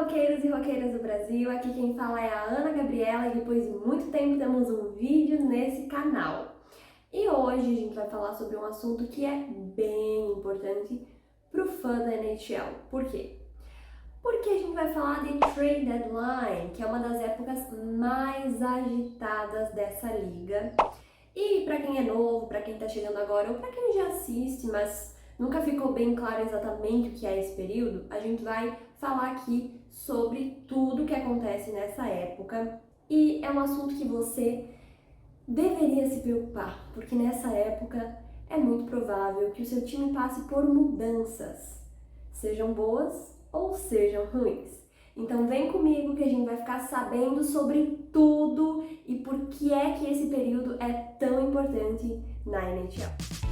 roqueiros e roqueiras do Brasil, aqui quem fala é a Ana Gabriela e depois de muito tempo temos um vídeo nesse canal. E hoje a gente vai falar sobre um assunto que é bem importante para o fã da NHL. Por quê? Porque a gente vai falar de trade deadline, que é uma das épocas mais agitadas dessa liga. E para quem é novo, para quem está chegando agora ou para quem já assiste, mas nunca ficou bem claro exatamente o que é esse período, a gente vai falar aqui sobre tudo que acontece nessa época e é um assunto que você deveria se preocupar, porque nessa época é muito provável que o seu time passe por mudanças, sejam boas ou sejam ruins. Então vem comigo que a gente vai ficar sabendo sobre tudo e por que é que esse período é tão importante na NHL.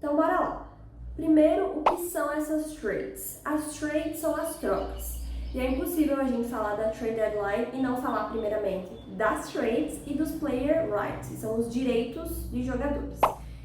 Então bora lá. Primeiro, o que são essas trades? As trades são as trocas. E é impossível a gente falar da trade deadline e não falar primeiramente das trades e dos player rights, que são os direitos de jogadores.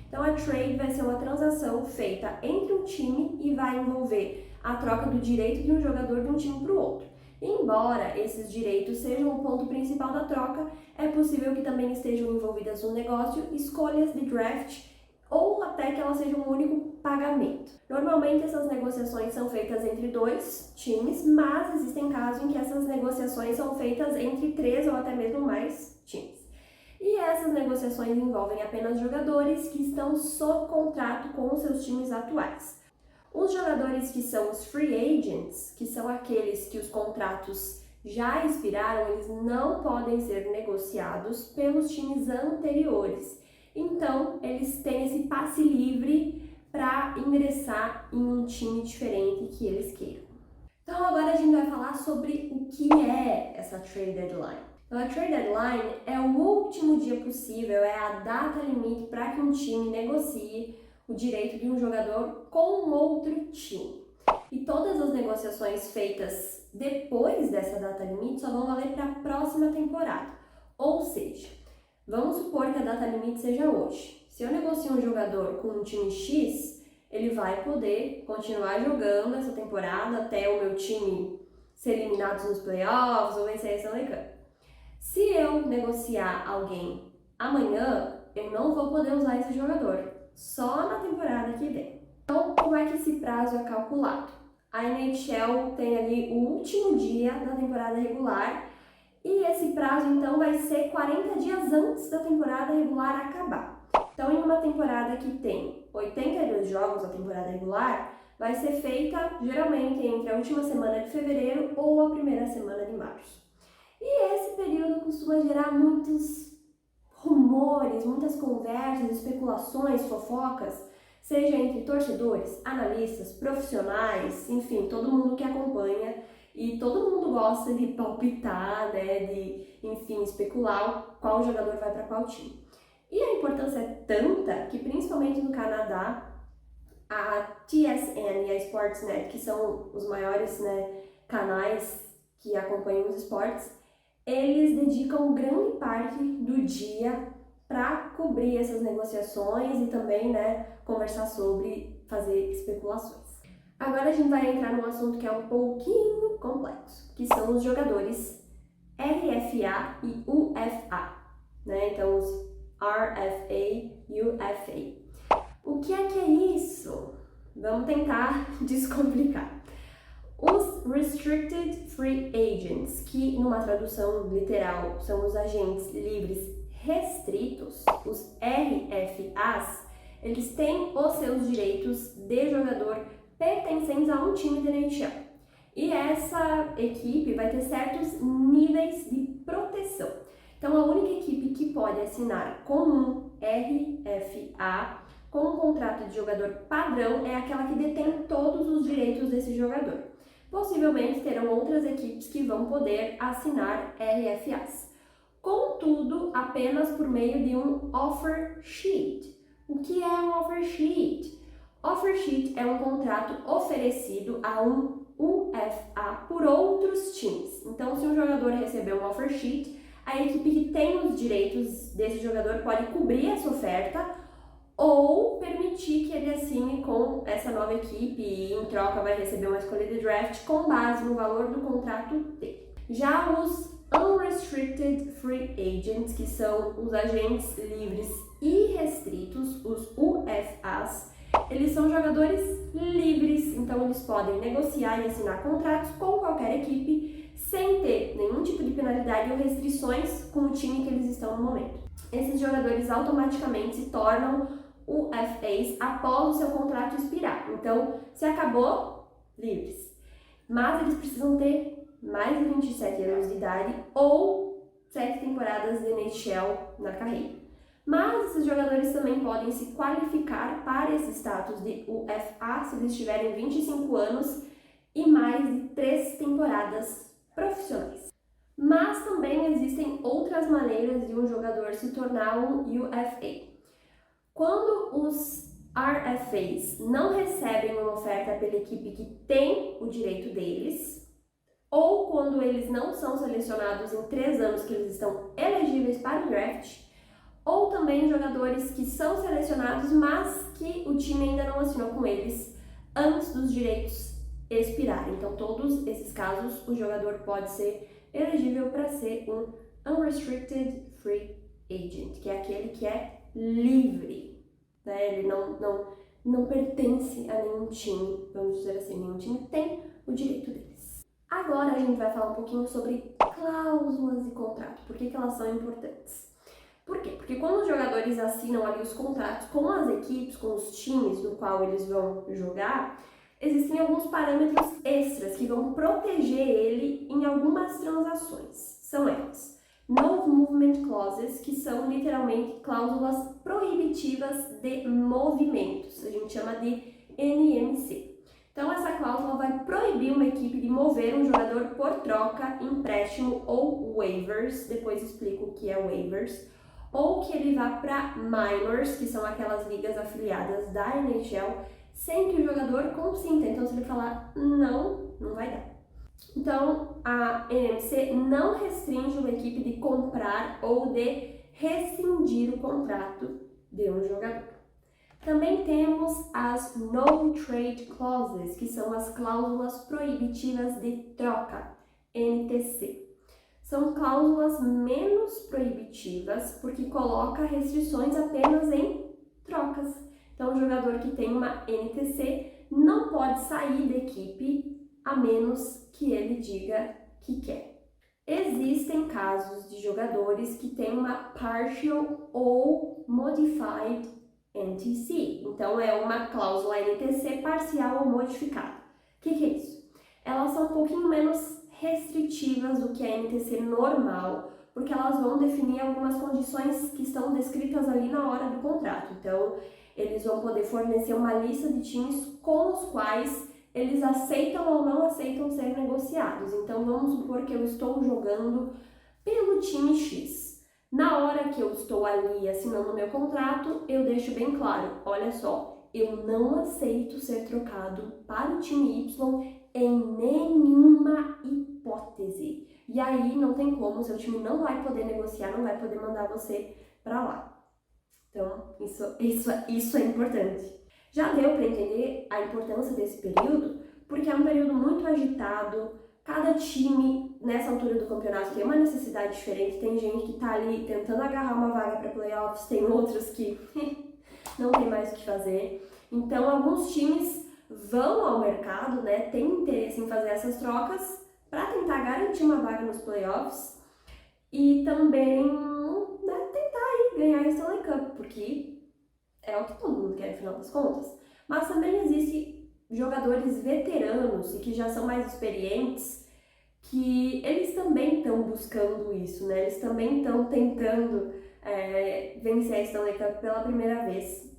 Então a trade vai ser uma transação feita entre um time e vai envolver a troca do direito de um jogador de um time para o outro. E embora esses direitos sejam o ponto principal da troca, é possível que também estejam envolvidas no negócio escolhas de draft ou até que ela seja um único pagamento. Normalmente essas negociações são feitas entre dois times, mas existem casos em que essas negociações são feitas entre 3 ou até mesmo mais times. E essas negociações envolvem apenas jogadores que estão sob contrato com os seus times atuais. Os jogadores que são os free agents, que são aqueles que os contratos já expiraram, eles não podem ser negociados pelos times anteriores. Então, eles têm esse passe livre para ingressar em um time diferente que eles queiram. Então, agora a gente vai falar sobre o que é essa trade deadline. Então, a trade deadline é o último dia possível, é a data limite para que um time negocie o direito de um jogador com um outro time. E todas as negociações feitas depois dessa data limite só vão valer para a próxima temporada. Ou seja, vamos supor que a data limite seja hoje. Se eu negocio um jogador com um time X, ele vai poder continuar jogando essa temporada até o meu time ser eliminado nos playoffs ou vencer a Stanley Cup. Se eu negociar alguém amanhã, eu não vou poder usar esse jogador, só na temporada que vem. Então, como é que esse prazo é calculado? A NHL tem ali o último dia da temporada regular e esse prazo, então, vai ser 40 dias antes da temporada regular acabar. Então, em uma temporada que tem 82 jogos, a temporada regular, vai ser feita, geralmente, entre a última semana de fevereiro ou a primeira semana de março. E esse período costuma gerar muitos rumores, muitas conversas, especulações, fofocas, seja entre torcedores, analistas, profissionais, enfim, todo mundo que acompanha. E todo mundo gosta de palpitar, né, de, enfim, especular qual jogador vai para qual time. E a importância é tanta que, principalmente no Canadá, a TSN e a Sportsnet, que são os maiores, né, canais que acompanham os esportes, eles dedicam grande parte do dia para cobrir essas negociações e também, né, conversar sobre, fazer especulações. Agora a gente vai entrar num assunto que é um pouquinho complexo, que são os jogadores RFA e UFA, né? Então os RFA e UFA. O que é isso? Vamos tentar descomplicar. Os Restricted Free Agents, que numa tradução literal são os agentes livres restritos, os RFAs, eles têm os seus direitos de jogador pertencentes a um time da NHL. E essa equipe vai ter certos níveis de proteção. Então, a única equipe que pode assinar com um RFA, com um contrato de jogador padrão, é aquela que detém todos os direitos desse jogador. Possivelmente terão outras equipes que vão poder assinar RFAs. Contudo, apenas por meio de um offer sheet. O que é um offer sheet? Offer sheet é um contrato oferecido a um UFA por outros times. Então, se um jogador receber um offer sheet, a equipe que tem os direitos desse jogador pode cobrir essa oferta ou permitir que ele assine com essa nova equipe e em troca vai receber uma escolha de draft com base no valor do contrato dele. Já os Unrestricted Free Agents, que são os agentes livres e restritos, os UFAs, eles são jogadores livres, então eles podem negociar e assinar contratos com qualquer equipe sem ter nenhum tipo de penalidade ou restrições com o time que eles estão no momento. Esses jogadores automaticamente se tornam UFAs após o seu contrato expirar. Então, se acabou, livres. Mas eles precisam ter mais de 27 anos de idade ou 7 temporadas de NHL na carreira. Mas esses jogadores também podem se qualificar para esse status de UFA se eles tiverem 25 anos e mais de 3 temporadas profissionais. Mas também existem outras maneiras de um jogador se tornar um UFA. Quando os RFAs não recebem uma oferta pela equipe que tem o direito deles, ou quando eles não são selecionados em 3 anos que eles estão elegíveis para o draft, ou também jogadores que são selecionados, mas que o time ainda não assinou com eles antes dos direitos expirarem. Então, todos esses casos, o jogador pode ser elegível para ser um Unrestricted Free Agent, que é aquele que é livre, né? Ele não pertence a nenhum time, vamos dizer assim, nenhum time tem o direito deles. Agora a gente vai falar um pouquinho sobre cláusulas de contrato, por que elas são importantes. Por quê? Porque quando os jogadores assinam ali os contratos com as equipes, com os times no qual eles vão jogar, existem alguns parâmetros extras que vão proteger ele em algumas transações. São elas: No Movement Clauses, que são literalmente cláusulas proibitivas de movimentos, a gente chama de NMC. Então essa cláusula vai proibir uma equipe de mover um jogador por troca, empréstimo ou waivers, depois explico o que é waivers, ou que ele vá para minors, que são aquelas ligas afiliadas da NHL, sem que o jogador consinta. Então, se ele falar não, não vai dar. Então, a NMC não restringe uma equipe de comprar ou de rescindir o contrato de um jogador. Também temos as No Trade Clauses, que são as cláusulas proibitivas de troca, NTC. São cláusulas menos proibitivas porque coloca restrições apenas em trocas. Então, o jogador que tem uma NTC não pode sair da equipe a menos que ele diga que quer. Existem casos de jogadores que têm uma partial ou modified NTC. Então, é uma cláusula NTC parcial ou modificada. O que é isso? Elas são um pouquinho menos restritivas do que a NTC normal, porque elas vão definir algumas condições que estão descritas ali na hora do contrato. Então, eles vão poder fornecer uma lista de times com os quais eles aceitam ou não aceitam ser negociados. Então, vamos supor que eu estou jogando pelo time X. Na hora que eu estou ali assinando o meu contrato, eu deixo bem claro, olha só, eu não aceito ser trocado para o time Y em nenhuma hipótese. E aí não tem como, seu time não vai poder negociar, não vai poder mandar você para lá. Então, isso é importante. Já deu para entender a importância desse período, porque é um período muito agitado. Cada time, nessa altura do campeonato, tem uma necessidade diferente. Tem gente que tá ali tentando agarrar uma vaga para playoffs, tem outros que não tem mais o que fazer. Então, alguns times vão ao mercado, né, tem interesse em fazer essas trocas para tentar garantir uma vaga nos playoffs e também, né, tentar aí ganhar a Stanley Cup, porque é o que todo mundo quer, no final das contas. Mas também existem jogadores veteranos e que já são mais experientes, que eles também estão buscando isso, né? Eles também estão tentando vencer a Stanley Cup pela primeira vez.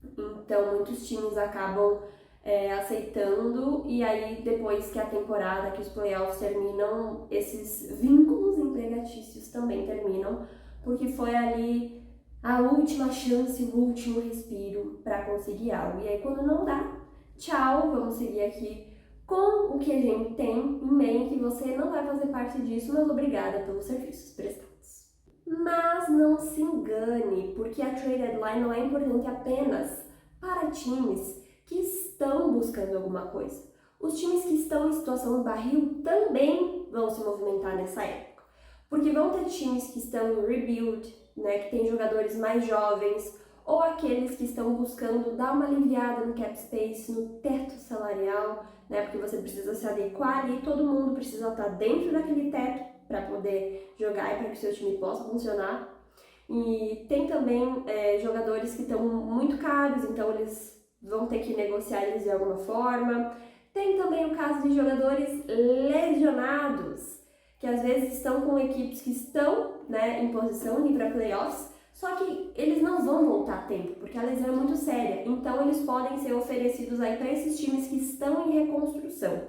Então, muitos times acabam aceitando, e aí depois que a temporada, que os playoffs terminam, esses vínculos empregatícios também terminam, porque foi ali a última chance, o último respiro para conseguir algo. E aí quando não dá, tchau, vamos seguir aqui com o que a gente tem em mente, que você não vai fazer parte disso, mas obrigada pelos serviços prestados. Mas não se engane, porque a trade deadline não é importante apenas para times que estão buscando alguma coisa. Os times que estão em situação de barril também vão se movimentar nessa época, porque vão ter times que estão em rebuild, né, que tem jogadores mais jovens, ou aqueles que estão buscando dar uma aliviada no cap space, no teto salarial, né, porque você precisa se adequar ali, todo mundo precisa estar dentro daquele teto para poder jogar e para que o seu time possa funcionar. E tem também jogadores que estão muito caros, então eles vão ter que negociar eles de alguma forma. Tem também o caso de jogadores lesionados, que às vezes estão com equipes que estão, né, em posição de ir para playoffs, só que eles não vão voltar a tempo, porque a lesão é muito séria. Então eles podem ser oferecidos aí para esses times que estão em reconstrução,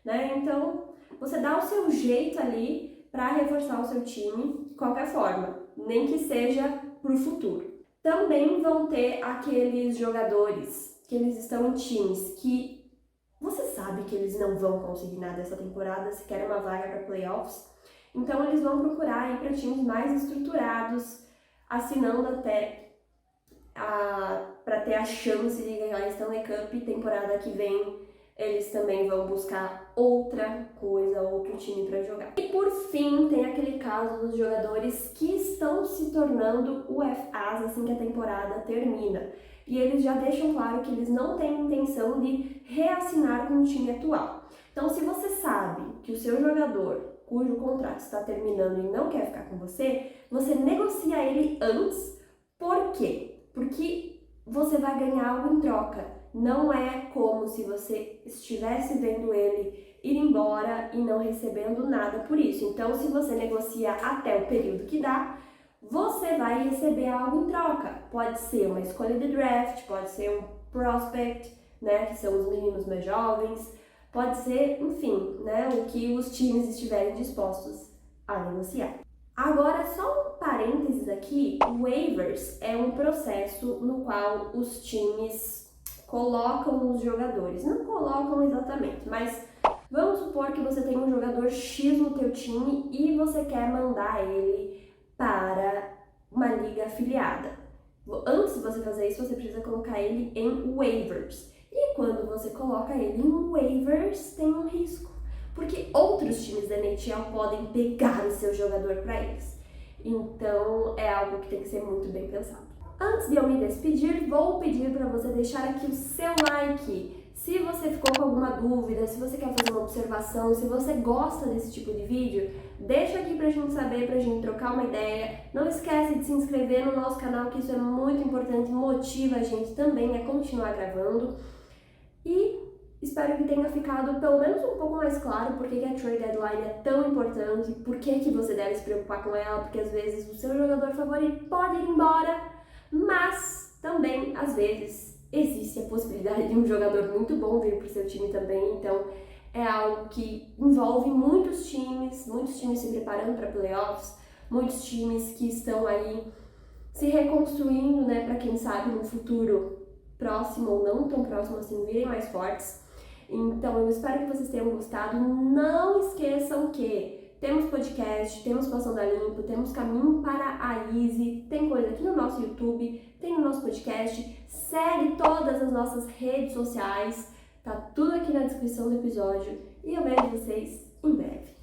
né? Então você dá o seu jeito ali para reforçar o seu time de qualquer forma, nem que seja para o futuro. Também vão ter aqueles jogadores que eles estão em times que você sabe que eles não vão conseguir nada essa temporada, se quer uma vaga para playoffs. Então eles vão procurar ir para times mais estruturados, assinando até para ter a chance de ganhar a Stanley Cup. Temporada que vem eles também vão buscar outra coisa, outro time para jogar. E por fim, tem aquele caso dos jogadores que estão se tornando UFAs assim que a temporada termina. E eles já deixam claro que eles não têm intenção de reassinar com o time atual. Então, se você sabe que o seu jogador, cujo contrato está terminando e não quer ficar com você, você negocia ele antes. Por quê? Porque você vai ganhar algo em troca. Não é como se você estivesse vendo ele ir embora e não recebendo nada por isso. Então, se você negocia até o período que dá, você vai receber algo em troca. Pode ser uma escolha de draft, pode ser um prospect, né, que são os meninos mais jovens, pode ser, enfim, né, o que os times estiverem dispostos a negociar. Agora, só um parênteses aqui, waivers é um processo no qual os times colocam os jogadores. Não colocam exatamente, mas vamos supor que você tem um jogador X no teu time e você quer mandar ele para uma liga afiliada. Antes de você fazer isso, você precisa colocar ele em waivers. E quando você coloca ele em waivers, tem um risco, porque outros times da NHL podem pegar o seu jogador para eles. Então, é algo que tem que ser muito bem pensado. Antes de eu me despedir, vou pedir para você deixar aqui o seu like. Se você ficou com alguma dúvida, se você quer fazer uma observação, se você gosta desse tipo de vídeo, deixa aqui pra gente saber, pra gente trocar uma ideia. Não esquece de se inscrever no nosso canal, que isso é muito importante, motiva a gente também a continuar gravando. E espero que tenha ficado pelo menos um pouco mais claro por que a trade deadline é tão importante, por que você deve se preocupar com ela, porque às vezes o seu jogador favorito pode ir embora, mas também, às vezes, existe a possibilidade de um jogador muito bom vir para o seu time também. Então, é algo que envolve muitos times se preparando para playoffs, muitos times que estão aí se reconstruindo, né, para quem sabe no futuro próximo ou não tão próximo assim, virem mais fortes. Então, eu espero que vocês tenham gostado. Não esqueçam que temos podcast, temos Passando a Limpo, temos Caminho para a Easy, tem coisa aqui no nosso YouTube, tem no nosso podcast, segue todas as nossas redes sociais, tá tudo aqui na descrição do episódio e eu vejo vocês em breve.